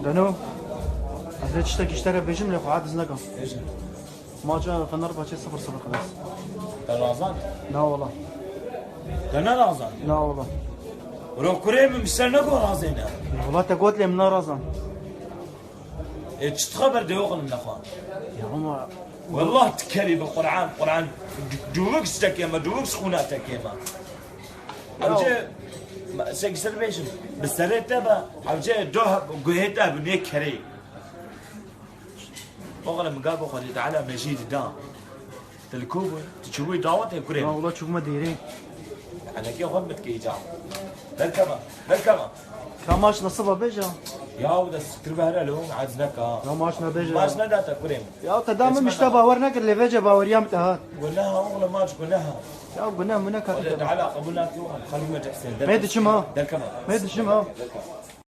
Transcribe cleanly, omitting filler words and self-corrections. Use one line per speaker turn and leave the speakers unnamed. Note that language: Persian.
دنو از تشتكي اشترى بيجم لي قعد زنقه
ايش؟
ما جاء فنربحة 0-0 خلاص.
رمضان؟
لا والله.
انا رمضان؟
لا والله.
ولو كريم مستنى رازينا.
والله انت قلت لي من رازن.
ايش تخبر دوغل من اخوان؟
يا عمر
والله تكري بالقرآن قرآن دوغك ستكيما دوغك سخوناتك يما. أوجه سيكسر بيشم بس ريت تبا أوجه دوه قهيتا بني كري. أغلى مقابل خلي تعالى مجيد دام. تلكوبه تشوي دعوته
لا
كريم.
والله شوف ما ديرين.
أنا كي غمت كي جام. بالكما.
كماش نصبها بيجا.
يا وده سكر هلا لهم عزنك
يا ماشنا بيجا.
ماشنا داتا كريم.
يا تدام مش تبا ورناك اللي بيجا باوريام تهات.
قلناها أغلى ماش قلناها.
يا قلنا منك
تعالى قبلنا يوم خلينا تحسن.
ما يدش ما.
بالكما.
ما يدش ما.